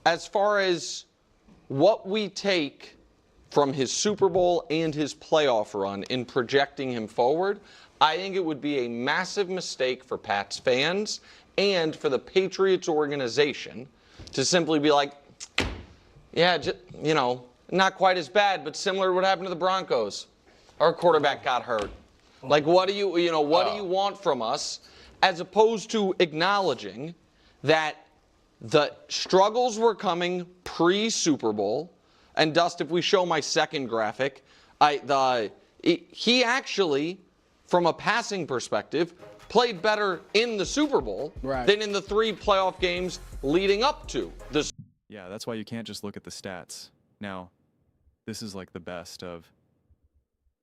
as far as what we take from his Super Bowl and his playoff run in projecting him forward, I think it would be a massive mistake for Pats fans and for the Patriots organization to simply be like, yeah, not quite as bad, but similar to what happened to the Broncos. Our quarterback got hurt. Like, what do you want from us? As opposed to acknowledging that the struggles were coming pre-Super Bowl. And Dust, if we show my second graphic, he actually, from a passing perspective, played better in the Super Bowl than in the 3 playoff games leading up to the. Yeah, that's why you can't just look at the stats. Now, this is like the best of.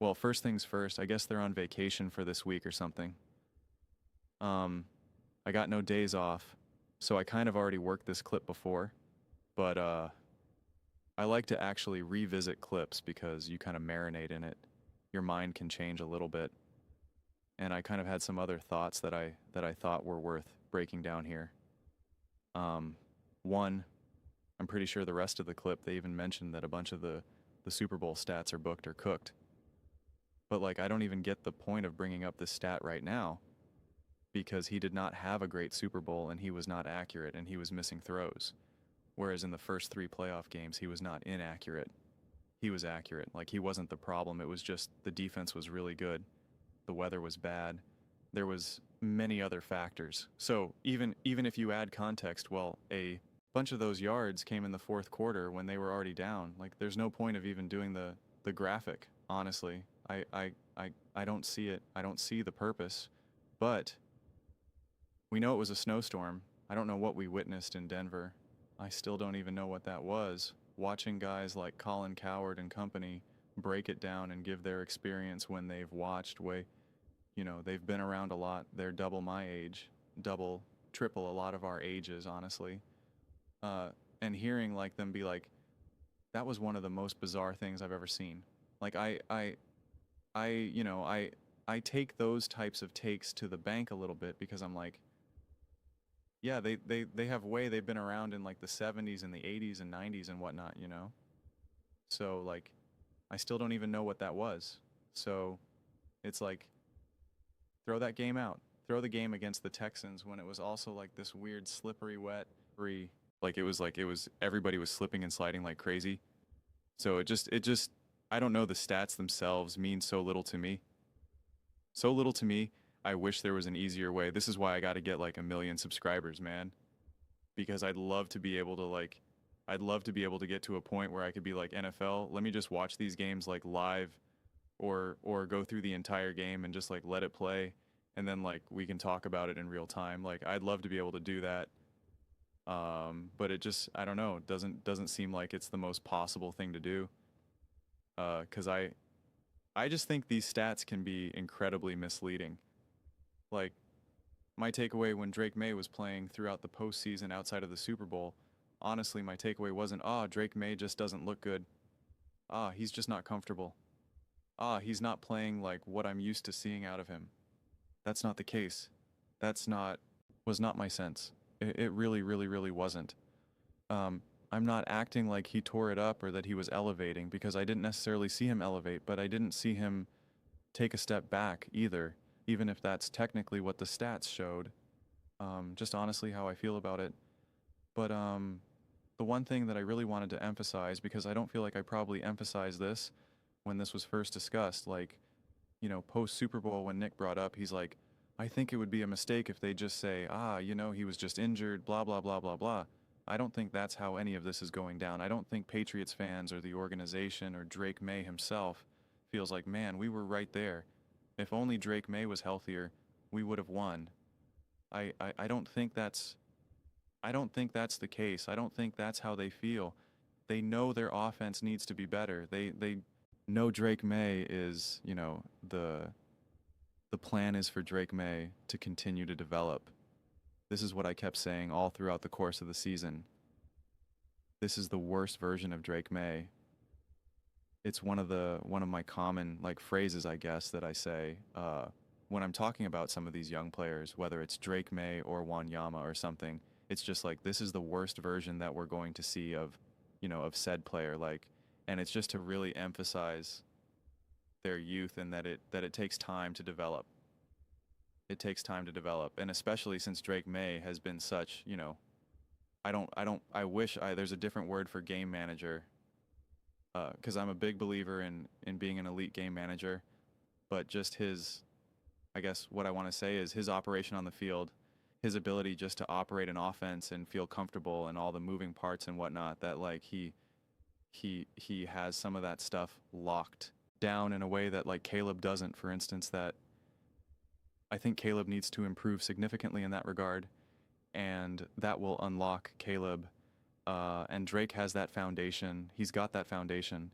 Well, first things first, I guess they're on vacation for this week or something. I got no days off, so I kind of already worked this clip before, but I like to actually revisit clips because you kind of marinate in it. Your mind can change a little bit. And I kind of had some other thoughts that I thought were worth breaking down here. One, I'm pretty sure the rest of the clip, they even mentioned that a bunch of the Super Bowl stats are booked or cooked. But like, I don't even get the point of bringing up this stat right now because he did not have a great Super Bowl and he was not accurate and he was missing throws. Whereas in the first 3 playoff games, he was not inaccurate. He was accurate. Like, he wasn't the problem. It was just the defense was really good. The weather was bad. There was many other factors. So even if you add context, well, a bunch of those yards came in the 4th quarter when they were already down. Like, there's no point of even doing the graphic, honestly. I don't see it. I don't see the purpose. But we know it was a snowstorm. I don't know what we witnessed in Denver. I still don't even know what that was. Watching guys like Colin Cowherd and company break it down and give their experience when they've watched they've been around a lot. They're double my age, double, triple a lot of our ages, honestly. And hearing like them be like, that was one of the most bizarre things I've ever seen. Like I take those types of takes to the bank a little bit because I'm like, yeah, they've been around in like the 70s and the 80s and 90s and whatnot, So like, I still don't even know what that was. So it's like, throw that game out. Throw the game against the Texans when it was also like this weird slippery, wet, like it was everybody was slipping and sliding like crazy. So it just I don't know, the stats themselves mean so little to me. So little to me. I wish there was an easier way. This is why I got to get like 1 million subscribers, man. Because I'd love to be able to get to a point where I could be like, NFL, let me just watch these games like live or go through the entire game and just like let it play and then like we can talk about it in real time. Like, I'd love to be able to do that. But it just, I don't know, doesn't seem like it's the most possible thing to do. 'Cause I just think these stats can be incredibly misleading. Like, my takeaway when Drake Maye was playing throughout the postseason outside of the Super Bowl, honestly, my takeaway wasn't, Drake Maye just doesn't look good. He's just not comfortable. He's not playing like what I'm used to seeing out of him. That's not the case. Was not my sense. It really, really, really wasn't. I'm not acting like he tore it up or that he was elevating because I didn't necessarily see him elevate, but I didn't see him take a step back either, even if that's technically what the stats showed. Just honestly how I feel about it. But the one thing that I really wanted to emphasize, because I don't feel like I probably emphasized this when this was first discussed, like, post Super Bowl when Nick brought up, he's like, I think it would be a mistake if they just say, he was just injured, blah, blah, blah, blah, blah. I don't think that's how any of this is going down. I don't think Patriots fans or the organization or Drake Maye himself feels like, man, we were right there. If only Drake Maye was healthier, we would have won. I don't think that's the case. I don't think that's how they feel. They know their offense needs to be better. They know Drake Maye is, the plan is for Drake Maye to continue to develop. This is what I kept saying all throughout the course of the season. This is the worst version of Drake Maye. It's one of my common like phrases, I guess, that I say when I'm talking about some of these young players, whether it's Drake Maye or Wanyama or something. It's just like this is the worst version that we're going to see of, of said player. Like, and it's just to really emphasize their youth and that it takes time to develop. It takes time to develop, and especially since Drake Maye has been such, I wish there's a different word for game manager, because I'm a big believer in being an elite game manager, but just his, I guess what I want to say is his operation on the field, his ability just to operate an offense and feel comfortable and all the moving parts and whatnot, that like he has some of that stuff locked down in a way that like Caleb doesn't, for instance, that I think Caleb needs to improve significantly in that regard, and that will unlock Caleb. And Drake has that foundation. He's got that foundation.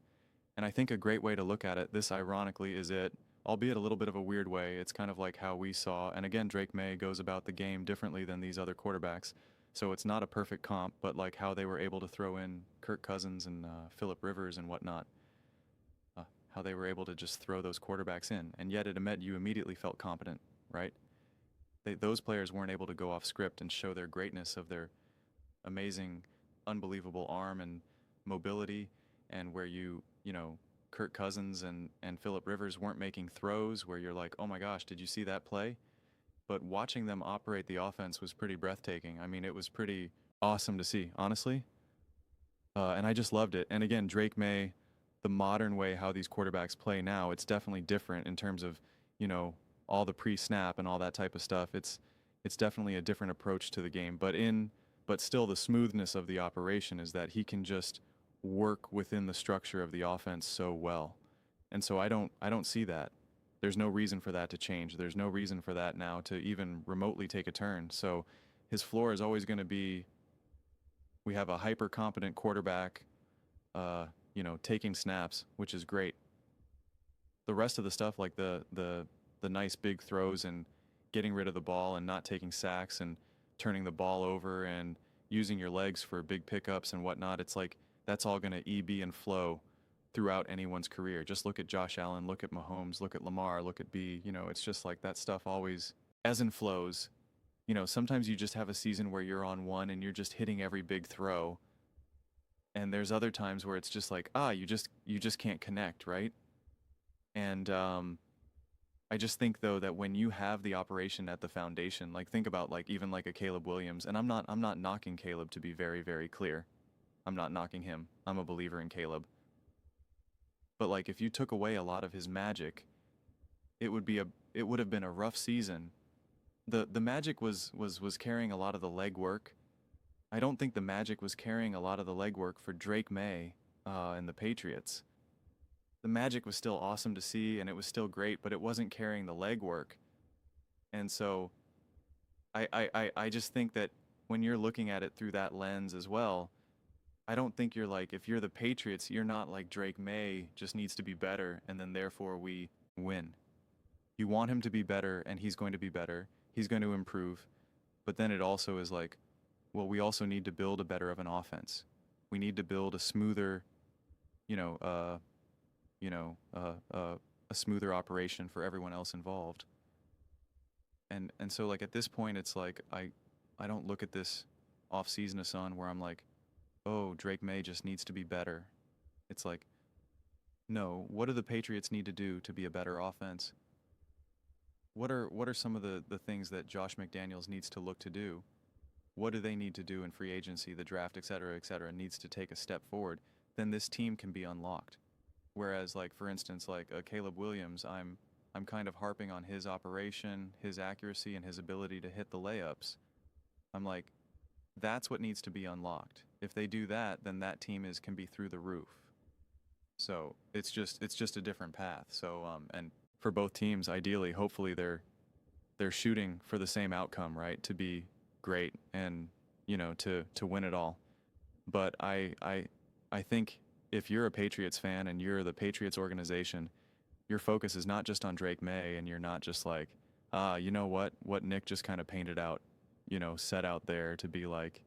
And I think a great way to look at it, this ironically is it, albeit a little bit of a weird way. It's kind of like how we saw, and again, Drake Maye goes about the game differently than these other quarterbacks. So it's not a perfect comp, but like how they were able to throw in Kirk Cousins and Phillip Rivers and whatnot. How they were able to just throw those quarterbacks in. And yet you immediately felt competent, right? Those players weren't able to go off script and show their greatness of their amazing, unbelievable arm and mobility, and where Kirk Cousins and Phillip Rivers weren't making throws where you're like, oh my gosh, did you see that play? But watching them operate the offense was pretty breathtaking. I mean, it was pretty awesome to see, honestly. And I just loved it. And again, Drake Maye, the modern way how these quarterbacks play now, it's definitely different in terms of, all the pre-snap and all that type of stuff. It's definitely a different approach to the game. But still the smoothness of the operation is that he can just work within the structure of the offense so well. And so I don't see that. There's no reason for that to change. There's no reason for that now to even remotely take a turn. So his floor is always going to be, we have a hyper competent quarterback, taking snaps, which is great. The rest of the stuff, like the nice big throws and getting rid of the ball and not taking sacks and turning the ball over and using your legs for big pickups and whatnot, it's like that's all going to EB and flow throughout anyone's career. Just look at Josh Allen, look at Mahomes, look at Lamar, look at B. It's just like that stuff always ebbs and flows. Sometimes you just have a season where you're on one and you're just hitting every big throw. And there's other times where it's just like, you just can't connect, right? And I just think though that when you have the operation at the foundation, like think about like even like a Caleb Williams, and I'm not knocking Caleb, to be very, very clear. I'm not knocking him. I'm a believer in Caleb. But like if you took away a lot of his magic, it would have been a rough season. The magic was carrying a lot of the leg work. I don't think the magic was carrying a lot of the legwork for Drake Maye and the Patriots. The magic was still awesome to see, and it was still great, but it wasn't carrying the legwork. And so I just think that when you're looking at it through that lens as well, I don't think you're like, if you're the Patriots, you're not like Drake Maye just needs to be better, and then therefore we win. You want him to be better, and he's going to be better. He's going to improve. But then it also is like, well, we also need to build a better of an offense. We need to build a smoother, a smoother operation for everyone else involved. And so like at this point, it's like I don't look at this off season of Sun where I'm like, oh, Drake Maye just needs to be better. It's like, no, what do the Patriots need to do to be a better offense? What are some of the things that Josh McDaniels needs to look to do? What do they need to do in free agency, the draft, et cetera, needs to take a step forward? Then this team can be unlocked. Whereas, like, for instance, like Caleb Williams, I'm kind of harping on his operation, his accuracy, and his ability to hit the layups. I'm like, that's what needs to be unlocked. If they do that, then that team can be through the roof. So it's just a different path. So and for both teams, ideally, hopefully they're shooting for the same outcome, right? To be great and to win it all. But I think if you're a Patriots fan and you're the Patriots organization, your focus is not just on Drake Maye, and you're not just like, you know what Nick just kind of painted out, set out there to be like,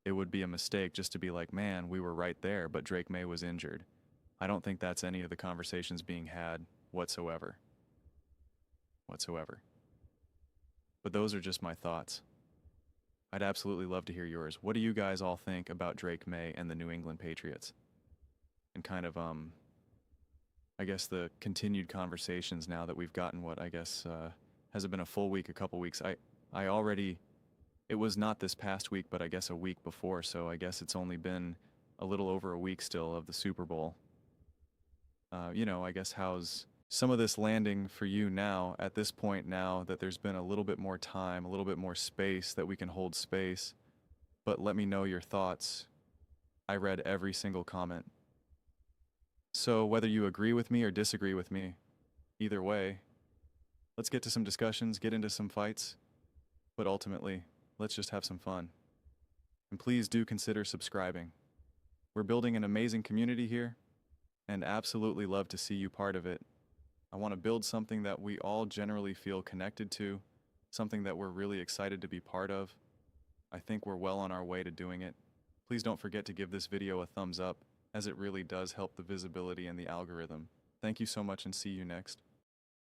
it would be a mistake just to be like, man, we were right there, but Drake Maye was injured. I don't think that's any of the conversations being had whatsoever. But those are just my thoughts. I'd absolutely love to hear yours. What do you guys all think about Drake Maye and the New England Patriots? And kind of, I guess the continued conversations now that we've gotten what I guess has it been a full week, a couple weeks. I already, it was not this past week, but I guess a week before. So I guess it's only been a little over a week still of the Super Bowl. I guess how's some of this landing for you now at this point, now that there's been a little bit more time, a little bit more space that we can hold space? But let me know your thoughts. I read every single comment. So whether you agree with me or disagree with me, either way, let's get to some discussions, get into some fights, but ultimately, let's just have some fun. And please do consider subscribing. We're building an amazing community here, and absolutely love to see you part of it. I want to build something that we all generally feel connected to, something that we're really excited to be part of. I think we're well on our way to doing it. Please don't forget to give this video a thumbs up, as it really does help the visibility and the algorithm. Thank you so much and see you next.